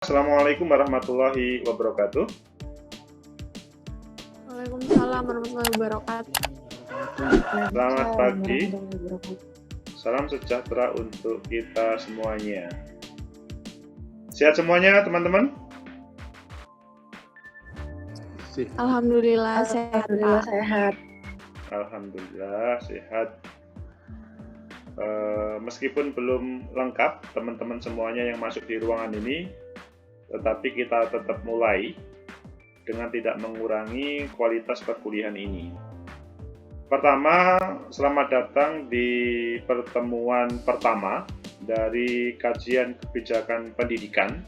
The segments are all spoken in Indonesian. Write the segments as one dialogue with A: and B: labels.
A: Assalamualaikum warahmatullahi wabarakatuh.
B: Waalaikumsalam warahmatullahi wabarakatuh.
A: Selamat pagi, salam sejahtera untuk kita semuanya. Sehat semuanya teman-teman?
B: Alhamdulillah sehat, Pak.
C: sehat.
A: Alhamdulillah sehat. Meskipun belum lengkap teman-teman semuanya yang masuk di ruangan ini, tetapi kita tetap mulai dengan tidak mengurangi kualitas perkuliahan ini. Pertama, selamat datang di pertemuan pertama dari kajian kebijakan pendidikan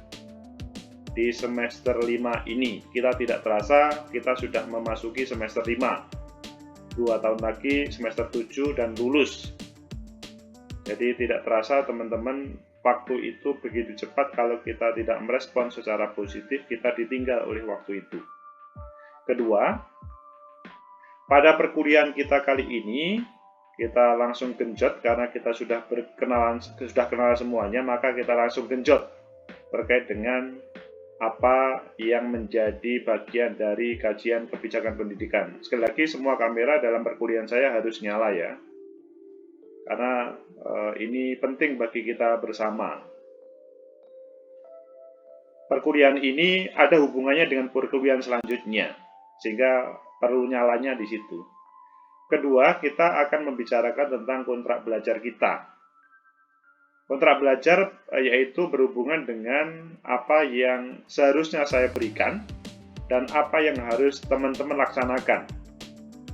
A: di semester 5 ini. Kita tidak terasa, kita sudah memasuki semester 5. 2 tahun lagi semester 7 dan lulus. Jadi tidak terasa teman-teman, waktu itu begitu cepat. Kalau kita tidak merespon secara positif, kita ditinggal oleh waktu itu. Kedua, pada perkuliahan kita kali ini, kita langsung genjot karena kita sudah kenal semuanya, maka kita langsung genjot terkait dengan apa yang menjadi bagian dari kajian kebijakan pendidikan. Sekali lagi, semua kamera dalam perkuliahan saya harus nyala ya, karena ini penting bagi kita bersama. Perkuliahan ini ada hubungannya dengan perkuliahan selanjutnya, sehingga perlu nyalanya di situ. Kedua, kita akan membicarakan tentang kontrak belajar kita. Kontrak belajar yaitu berhubungan dengan apa yang seharusnya saya berikan dan apa yang harus teman-teman laksanakan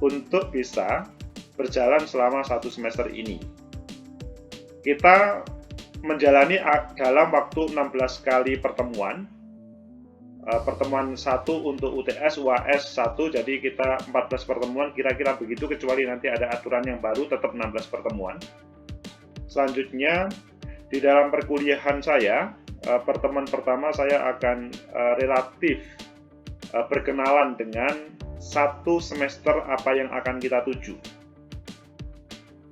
A: untuk bisa berjalan selama 1 semester ini. Kita menjalani dalam waktu 16 kali pertemuan. Pertemuan 1 untuk UTS, UAS 1, jadi kita 14 pertemuan, kira-kira begitu, kecuali nanti ada aturan yang baru, tetap 16 pertemuan. Selanjutnya, di dalam perkuliahan saya, pertemuan pertama saya akan relatif berkenalan dengan 1 semester apa yang akan kita tuju.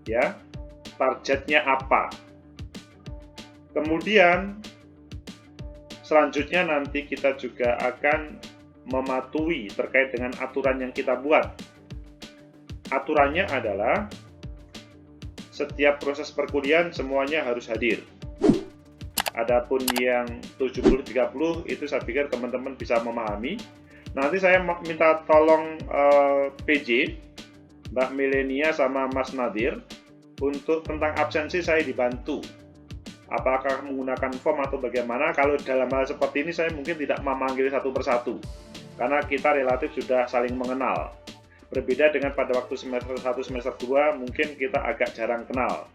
A: Ya, targetnya apa. Kemudian selanjutnya nanti kita juga akan mematuhi terkait dengan aturan yang kita buat. Aturannya adalah setiap proses perkuliahan semuanya harus hadir. Adapun yang 70-30 itu saya pikir teman-teman bisa memahami. Nanti saya minta tolong PJ, Mbak Milenia sama Mas Nadir, untuk tentang absensi saya dibantu. Apakah menggunakan form atau bagaimana? Kalau dalam hal seperti ini saya mungkin tidak memanggil satu persatu, karena kita relatif sudah saling mengenal. Berbeda dengan pada waktu semester 1, semester 2, mungkin kita agak jarang kenal.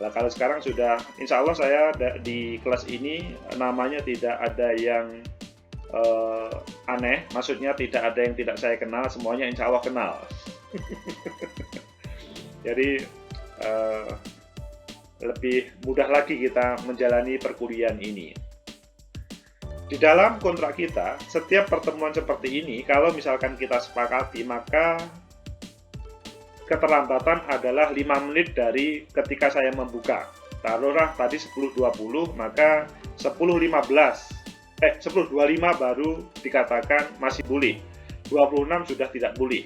A: Nah, kalau sekarang sudah, insya Allah saya di kelas ini namanya tidak ada yang aneh, maksudnya tidak ada yang tidak saya kenal, semuanya insya Allah kenal. Jadi lebih mudah lagi kita menjalani perkuliahan ini. Di dalam kontrak kita, setiap pertemuan seperti ini, kalau misalkan kita sepakati, maka keterlambatan adalah 5 menit dari ketika saya membuka. Taruhlah tadi 10.20, maka 10.25 baru dikatakan masih boleh. 26 sudah tidak boleh.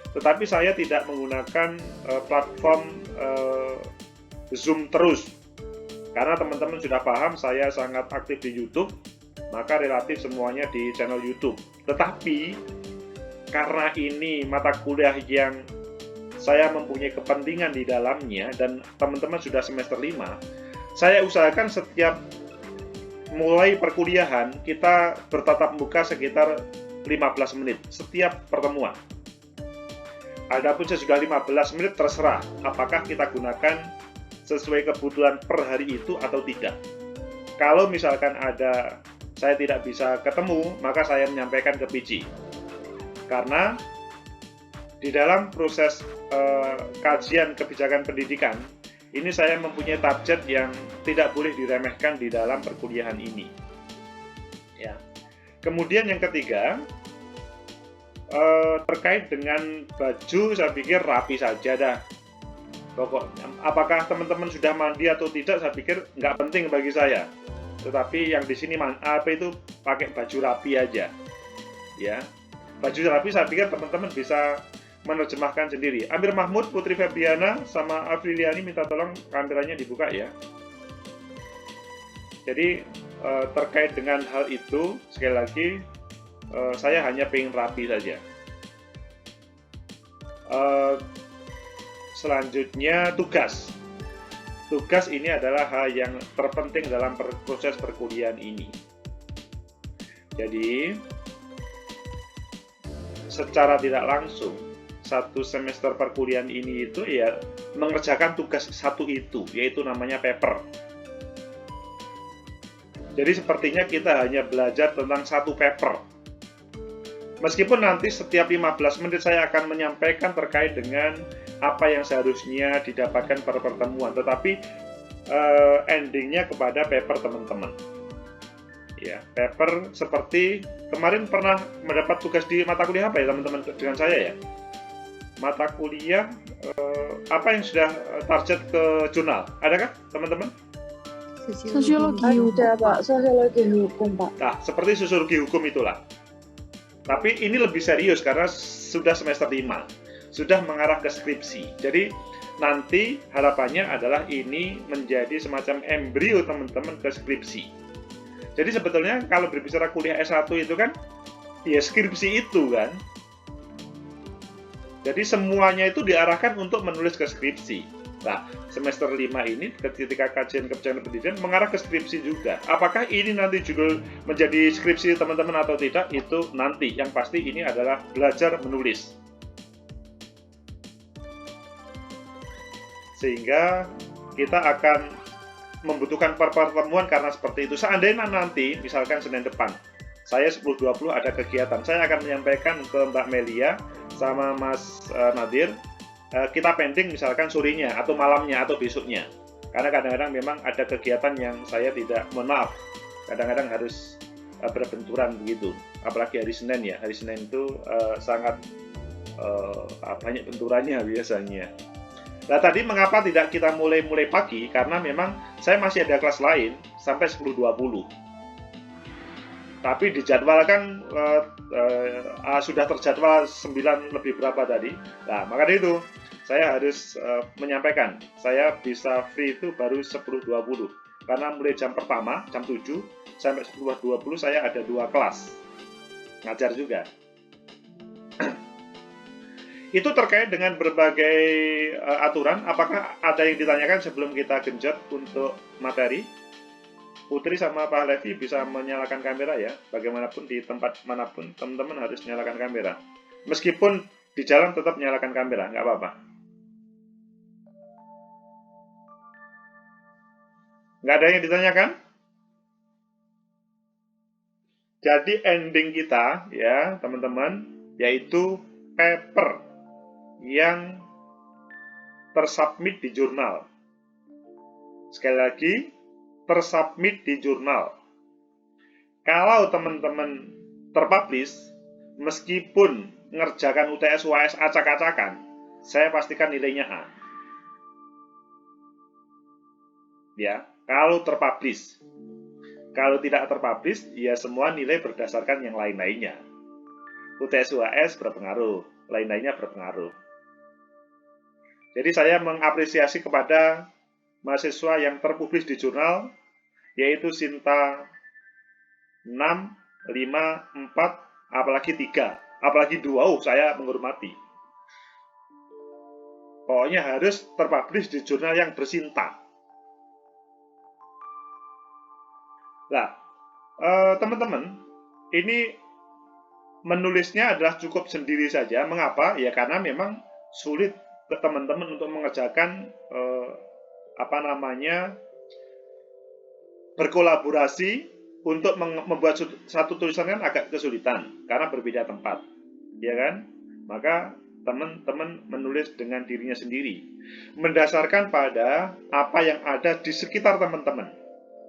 A: Tetapi saya tidak menggunakan platform Zoom terus, karena teman-teman sudah paham saya sangat aktif di YouTube, maka relatif semuanya di channel YouTube. Tetapi karena ini mata kuliah yang saya mempunyai kepentingan di dalamnya dan teman-teman sudah semester 5, saya usahakan setiap mulai perkuliahan kita bertatap muka sekitar 15 menit setiap pertemuan. Adapun sesudah 15 menit terserah apakah kita gunakan sesuai kebutuhan per hari itu atau tidak. Kalau misalkan saya tidak bisa ketemu, maka saya menyampaikan ke PJ. Karena di dalam proses kajian kebijakan pendidikan, ini saya mempunyai target yang tidak boleh diremehkan di dalam perkuliahan ini. Ya. Kemudian yang ketiga, terkait dengan baju, saya pikir rapi saja dah. Pokoknya, apakah teman-teman sudah mandi atau tidak, saya pikir nggak penting bagi saya. tetapi yang di sini apa itu pakai baju rapi aja. Ya, baju rapi saya pikir teman-teman bisa menerjemahkan sendiri. Amir Mahmud, Putri Febriana, sama Afriliani minta tolong kameranya dibuka ya. Jadi terkait dengan hal itu, sekali lagi saya hanya pengen rapi saja. Selanjutnya tugas. Tugas ini adalah hal yang terpenting dalam proses perkuliahan ini. Jadi, secara tidak langsung, satu semester perkuliahan ini itu ya mengerjakan tugas satu itu, yaitu namanya paper. Jadi sepertinya kita hanya belajar tentang satu paper. Meskipun nanti setiap 15 menit saya akan menyampaikan terkait dengan apa yang seharusnya didapatkan per pertemuan, tetapi endingnya kepada paper teman-teman. Ya, paper seperti kemarin pernah mendapat tugas di mata kuliah apa ya teman-teman dengan saya ya? Mata kuliah apa yang sudah target ke jurnal? Adakah teman-teman?
B: Sosiologi hukum,
C: Pak. Sosiologi hukum, Pak.
A: Nah, seperti sosiologi hukum itulah. Tapi ini lebih serius karena sudah semester 5. Sudah mengarah ke skripsi. Jadi nanti harapannya adalah ini menjadi semacam embrio teman-teman ke skripsi. Jadi sebetulnya kalau berbicara kuliah S1 itu kan ya skripsi itu kan. Jadi semuanya itu diarahkan untuk menulis ke skripsi. Nah, semester 5 ini ketika kajian kebijakan pendidikan mengarah ke skripsi juga. Apakah ini nanti juga menjadi skripsi teman-teman atau tidak? Itu nanti. Yang pasti ini adalah belajar menulis. Sehingga kita akan membutuhkan pertemuan karena seperti itu. Seandainya nanti, misalkan Senin depan, saya 10.20 ada kegiatan, saya akan menyampaikan ke Mbak Melia sama Mas Nadir, kita pending misalkan sorenya, atau malamnya, atau besoknya. Karena kadang-kadang memang ada kegiatan yang saya tidak, mohon maaf, kadang-kadang harus berbenturan begitu. Apalagi hari Senin ya, hari Senin itu sangat banyak benturannya biasanya. Nah tadi mengapa tidak kita mulai pagi? Karena memang saya masih ada kelas lain sampai 10.20. Tapi dijadwalkan sudah terjadwal 9 lebih berapa tadi. Nah makanya itu saya harus menyampaikan saya bisa free itu baru 10.20. Karena mulai jam pertama, jam 7 sampai 10.20 saya ada 2 kelas ngajar juga. Itu terkait dengan berbagai aturan. Apakah ada yang ditanyakan sebelum kita genjot untuk materi? Putri sama Pak Levi bisa menyalakan kamera ya. Bagaimanapun di tempat manapun teman-teman harus menyalakan kamera. Meskipun di jalan tetap menyalakan kamera, nggak apa-apa. Nggak ada yang ditanyakan? Jadi ending kita ya teman-teman yaitu paper yang tersubmit di jurnal. Sekali lagi, tersubmit di jurnal. Kalau teman-teman terpublish, meskipun ngerjakan UTS UAS acak-acakan, saya pastikan nilainya A. Ya, kalau terpublish. Kalau tidak terpublish, ya semua nilai berdasarkan yang lain-lainnya. UTS UAS berpengaruh, lain-lainnya berpengaruh. Jadi saya mengapresiasi kepada mahasiswa yang terpublish di jurnal, yaitu Sinta 6, 5, 4, apalagi 3, apalagi 2, saya menghormati. Pokoknya harus terpublish di jurnal yang bersinta. Nah, teman-teman, ini menulisnya adalah cukup sendiri saja. Mengapa? Ya karena memang sulit ke teman-teman untuk mengerjakan berkolaborasi untuk membuat satu tulisan kan agak kesulitan karena berbeda tempat, ya kan? Maka teman-teman menulis dengan dirinya sendiri, mendasarkan pada apa yang ada di sekitar teman-teman.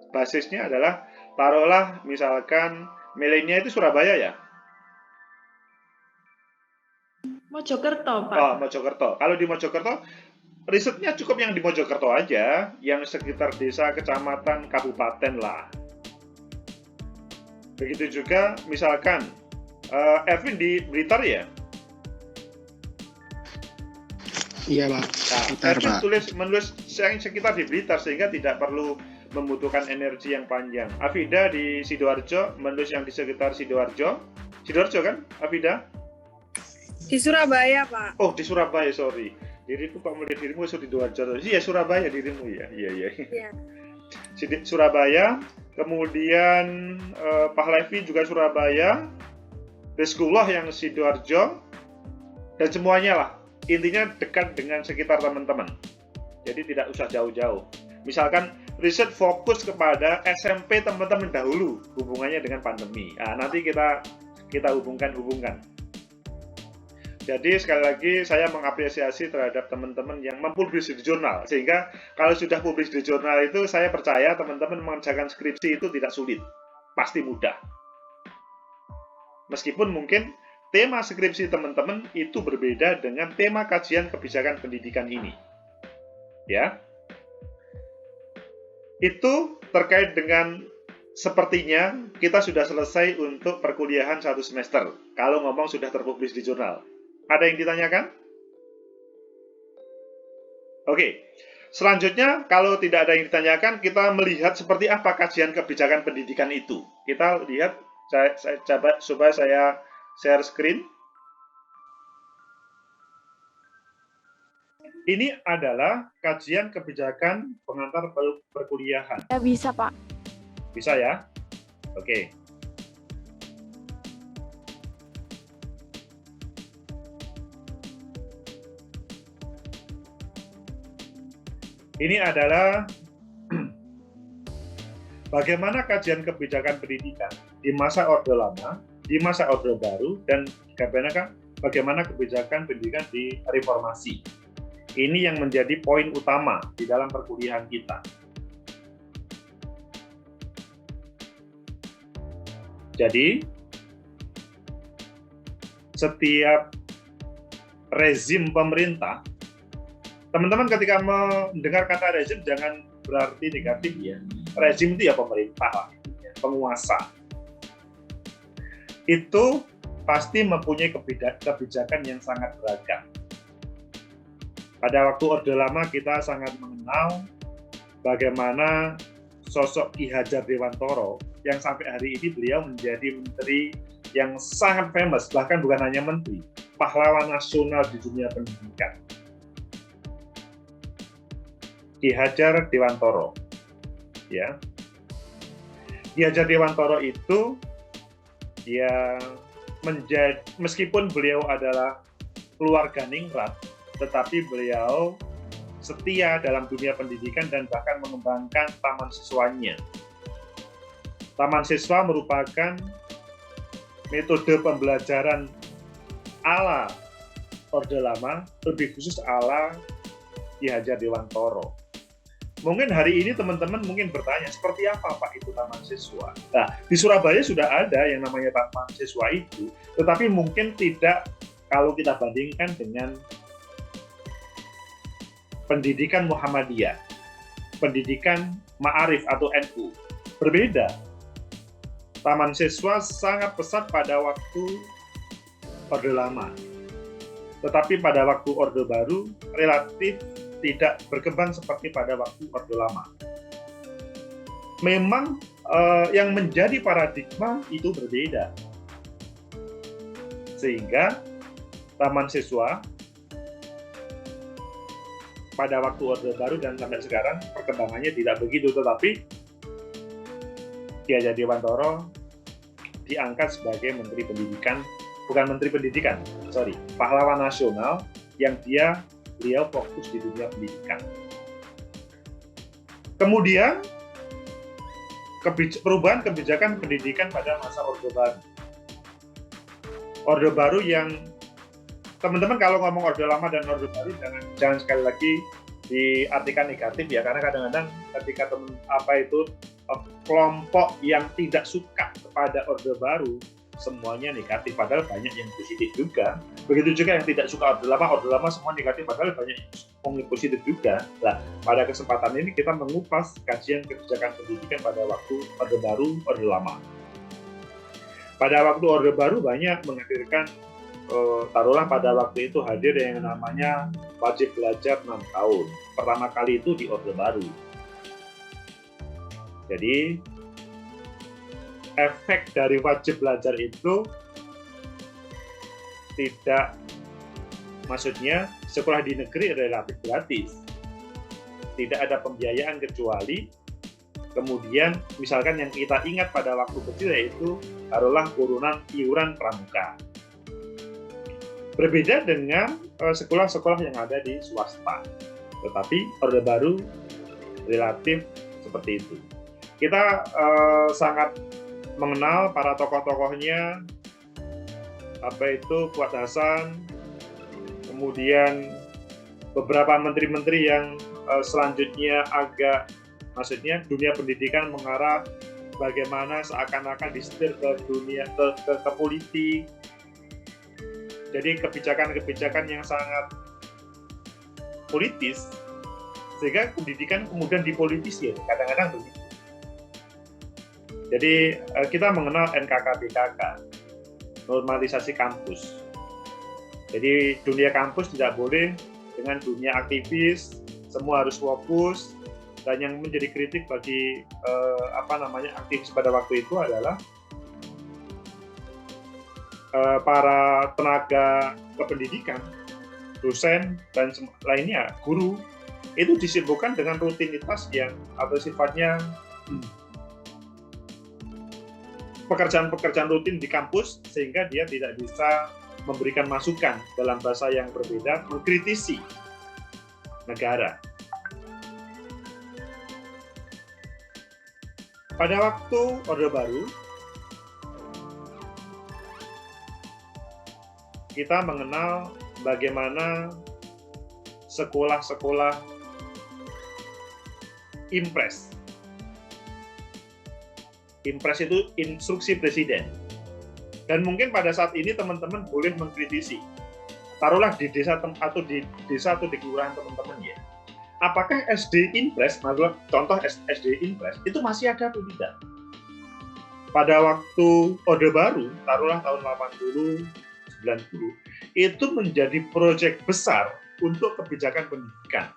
A: Basisnya adalah taruhlah misalkan milenial itu Surabaya ya.
B: Mojokerto, Pak.
A: Oh, Mojokerto. Kalau di Mojokerto, risetnya cukup yang di Mojokerto aja, yang sekitar desa, kecamatan, kabupaten lah. Begitu juga misalkan Erwin di Blitar ya?
D: Iya Pak.
A: Nah,
D: Blitar,
A: Erwin
D: Pak.
A: menulis sekitar di Blitar sehingga tidak perlu membutuhkan energi yang panjang. Afida di Sidoarjo menulis yang di sekitar Sidoarjo. Sidoarjo kan, Afida?
E: Di Surabaya, Pak.
A: Oh, di Surabaya, sorry. Dirimu kok melihat dirimu di Sidoarjo. Iya, Surabaya dirimu ya. Iya.
E: Iya.
A: Surabaya, kemudian Pak Levi juga Surabaya, Rizkullah yang Sidoarjo, dan semuanya lah. Intinya dekat dengan sekitar teman-teman. Jadi tidak usah jauh-jauh. Misalkan riset fokus kepada SMP teman-teman dahulu, hubungannya dengan pandemi. Nah, nanti kita hubungkan. Jadi sekali lagi saya mengapresiasi terhadap teman-teman yang mempublish di jurnal. Sehingga kalau sudah publish di jurnal itu saya percaya teman-teman mengerjakan skripsi itu tidak sulit. Pasti mudah. Meskipun mungkin tema skripsi teman-teman itu berbeda dengan tema kajian kebijakan pendidikan ini. Ya. Itu terkait dengan sepertinya kita sudah selesai untuk perkuliahan 1 semester. Kalau ngomong sudah terpublish di jurnal. Ada yang ditanyakan? Oke. Selanjutnya, kalau tidak ada yang ditanyakan, kita melihat seperti apa kajian kebijakan pendidikan itu. Kita lihat, saya coba saya share screen. Ini adalah kajian kebijakan pengantar perkuliahan.
B: Ya bisa, Pak.
A: Bisa ya? Oke. Ini adalah bagaimana kajian kebijakan pendidikan di masa Orde Lama, di masa Orde Baru, dan bagaimana kebijakan pendidikan di reformasi. Ini yang menjadi poin utama di dalam perkuliahan kita. Jadi, setiap rezim pemerintah, teman-teman ketika mendengar kata rezim jangan berarti negatif ya. Rezim itu ya pemerintah lah, penguasa. Itu pasti mempunyai kebijakan yang sangat beragam. Pada waktu Orde Lama kita sangat mengenal bagaimana sosok Ki Hajar Dewantoro yang sampai hari ini beliau menjadi menteri yang sangat famous, bahkan bukan hanya menteri, pahlawan nasional di dunia pendidikan. Ki Hajar Dewantoro. Ya. Ki Hajar Dewantoro itu dia meskipun beliau adalah keluarga ningrat, tetapi beliau setia dalam dunia pendidikan dan bahkan mengembangkan taman siswanya. Taman siswa merupakan metode pembelajaran ala Orde Lama, lebih khusus ala Ki Hajar Dewantoro. Mungkin hari ini teman-teman mungkin bertanya, seperti apa Pak itu taman siswa? Nah, di Surabaya sudah ada yang namanya taman siswa itu, tetapi mungkin tidak kalau kita bandingkan dengan pendidikan Muhammadiyah, pendidikan Ma'arif atau NU, berbeda. Taman siswa sangat pesat pada waktu Orde Lama. Tetapi pada waktu Orde Baru, relatif tidak berkembang seperti pada waktu Orde Lama. Memang yang menjadi paradigma itu berbeda. Sehingga taman siswa pada waktu Orde Baru dan sampai sekarang perkembangannya tidak begitu, tetapi Ki Hajar Dewantoro diangkat sebagai Menteri Pendidikan, bukan Menteri Pendidikan, pahlawan nasional yang beliau fokus di dunia pendidikan. Kemudian perubahan kebijakan pendidikan pada masa Orde Baru. Orde Baru yang teman-teman kalau ngomong Orde Lama dan Orde Baru jangan sekali lagi diartikan negatif ya, karena kadang-kadang ketika kelompok yang tidak suka kepada Orde Baru semuanya negatif, padahal banyak yang positif juga. Begitu juga yang tidak suka Orde Lama semua negatif, padahal banyak yang positif juga. Nah, pada kesempatan ini kita mengupas kajian kebijakan pendidikan pada waktu Orde Baru, Orde Lama. pada waktu Orde Baru banyak menghadirkan, taruhlah pada waktu itu hadir yang namanya wajib belajar 6 tahun. Pertama kali itu di Orde Baru. Jadi efek dari wajib belajar itu tidak, maksudnya sekolah di negeri relatif gratis. Tidak ada pembiayaan kecuali kemudian misalkan yang kita ingat pada waktu kecil yaitu taruhlah iuran pramuka. Berbeda dengan sekolah-sekolah yang ada di swasta. Tetapi Orde Baru relatif seperti itu. Kita sangat mengenal para tokoh-tokohnya, apa itu Fuad Hasan, kemudian beberapa menteri-menteri yang selanjutnya agak, maksudnya dunia pendidikan mengarah bagaimana seakan-akan disetir ke dunia ke politik. Jadi kebijakan-kebijakan yang sangat politis sehingga pendidikan kemudian dipolitisir, kadang-kadang begitu. Jadi kita mengenal NKK-BKK, normalisasi kampus. Jadi dunia kampus tidak boleh dengan dunia aktivis, semua harus fokus, dan yang menjadi kritik bagi aktivis pada waktu itu adalah para tenaga kependidikan, dosen dan lainnya, guru, itu disibukkan dengan rutinitas yang atau sifatnya pekerjaan-pekerjaan rutin di kampus sehingga dia tidak bisa memberikan masukan dalam bahasa yang berbeda, mengkritisi negara. Pada waktu Orde Baru, kita mengenal bagaimana sekolah-sekolah impres. Impres itu instruksi presiden. Dan mungkin pada saat ini teman-teman boleh mengkritisi. Taruhlah di desa atau di kelurahan teman-teman ya. Apakah SD impres, contoh SD impres, itu masih ada atau tidak? Pada waktu Orde Baru, taruhlah tahun 80, 90, itu menjadi proyek besar untuk kebijakan pendidikan.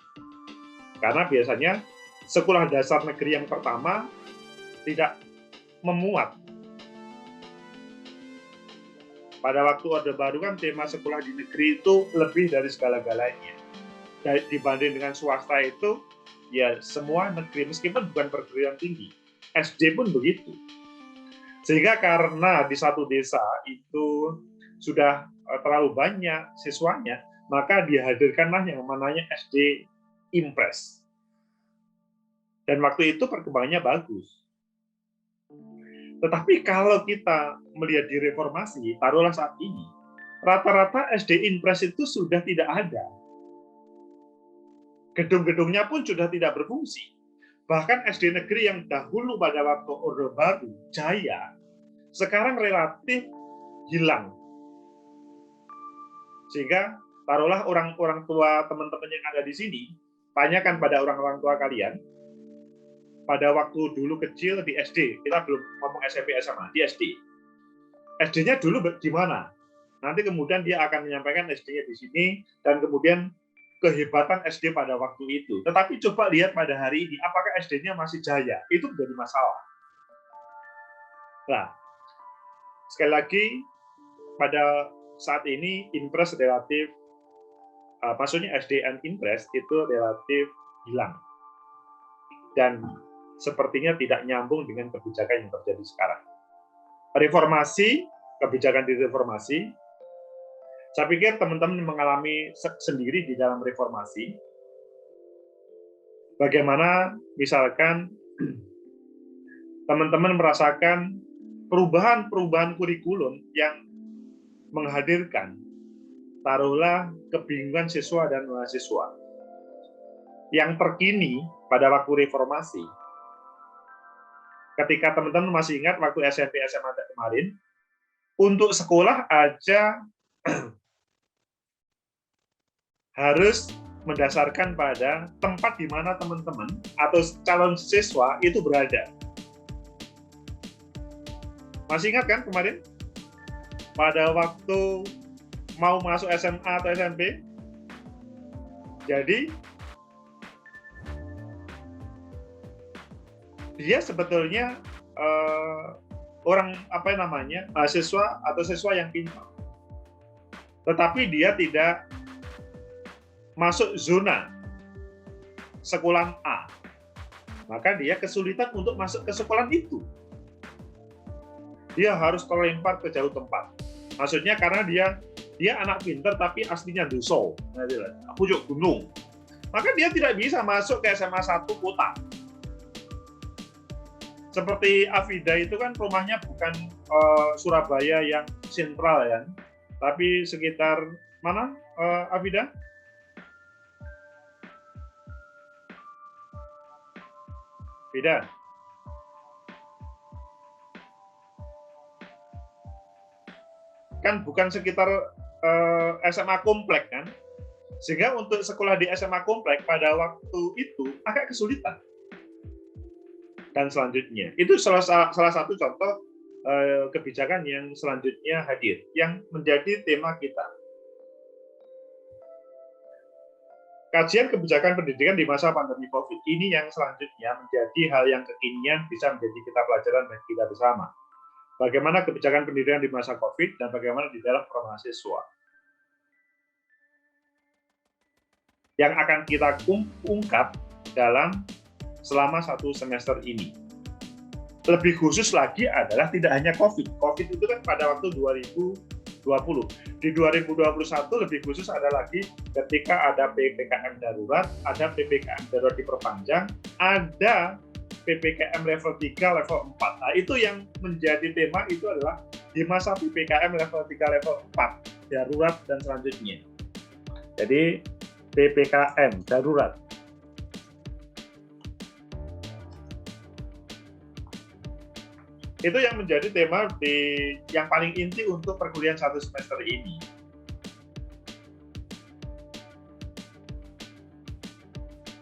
A: Karena biasanya sekolah dasar negeri yang pertama tidak memuat. Pada waktu Orde Baru kan tema sekolah di negeri itu lebih dari segala-galanya. Dibanding dengan swasta itu, ya semua negeri, meskipun bukan perguruan tinggi. SD pun begitu. Sehingga karena di satu desa itu sudah terlalu banyak siswanya, maka dihadirkanlah yang namanya SD impres. Dan waktu itu perkembangannya bagus. Tetapi kalau kita melihat di reformasi, taruhlah saat ini, rata-rata SD impres itu sudah tidak ada. Gedung-gedungnya pun sudah tidak berfungsi. Bahkan SD negeri yang dahulu pada waktu Orde Baru, jaya, sekarang relatif hilang. Sehingga taruhlah orang-orang tua teman-teman yang ada di sini, tanyakan pada orang-orang tua kalian, pada waktu dulu kecil di SD, kita belum ngomong SMP, SMA, di SD. SD-nya dulu di mana? Nanti kemudian dia akan menyampaikan SD-nya di sini, dan kemudian kehebatan SD pada waktu itu. Tetapi coba lihat pada hari ini, apakah SD-nya masih jaya? Itu menjadi masalah. Nah, sekali lagi, pada saat ini impres relatif, maksudnya SD and impres itu relatif hilang. Dan sepertinya tidak nyambung dengan kebijakan yang terjadi sekarang. Reformasi, kebijakan di reformasi, saya pikir teman-teman mengalami sendiri di dalam reformasi, bagaimana misalkan teman-teman merasakan perubahan-perubahan kurikulum yang menghadirkan, taruhlah kebingungan siswa dan mahasiswa. Yang terkini pada waktu reformasi, ketika teman-teman masih ingat waktu SMP SMA kemarin, untuk sekolah aja harus mendasarkan pada tempat di mana teman-teman atau calon siswa itu berada. Masih ingat kan kemarin? pada waktu mau masuk SMA atau SMP. Jadi dia sebetulnya mahasiswa atau siswa yang pintar, tetapi dia tidak masuk zona sekolah A, maka dia kesulitan untuk masuk ke sekolah itu. Dia harus terlempar ke jauh tempat. Maksudnya karena dia anak pintar tapi aslinya duso, pucuk gunung. Maka dia tidak bisa masuk ke SMA 1 kota. Seperti Afida itu kan rumahnya bukan Surabaya yang sentral ya, tapi sekitar mana Afida? Beda. Kan bukan sekitar SMA komplek kan, sehingga untuk sekolah di SMA komplek pada waktu itu agak kesulitan. Dan selanjutnya itu salah satu contoh kebijakan yang selanjutnya hadir, yang menjadi tema kita. Kajian kebijakan pendidikan di masa pandemi COVID ini yang selanjutnya menjadi hal yang kekinian, bisa menjadi kita pelajaran bagi kita bersama. Bagaimana kebijakan pendidikan di masa COVID dan bagaimana di dalam mahasiswa. Yang akan kita ungkap dalam selama 1 semester ini. Lebih khusus lagi adalah tidak hanya COVID. COVID itu kan pada waktu 2020. Di 2021 lebih khusus ada lagi ketika ada PPKM darurat, ada PPKM darurat diperpanjang, ada PPKM level 3, level 4. Nah, itu yang menjadi tema itu adalah di masa PPKM level 3, level 4, darurat dan selanjutnya. Jadi PPKM darurat. Itu yang menjadi tema yang paling inti untuk perkuliahan 1 semester ini.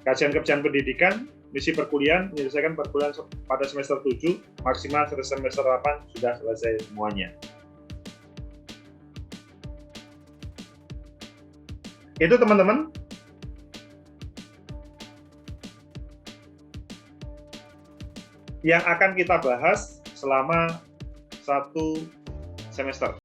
A: Kajian kebijakan pendidikan, misi perkuliahan, menyelesaikan perkuliahan pada semester 7, maksimal semester 8 sudah selesai semuanya. Itu teman-teman. Yang akan kita bahas selama 1 semester.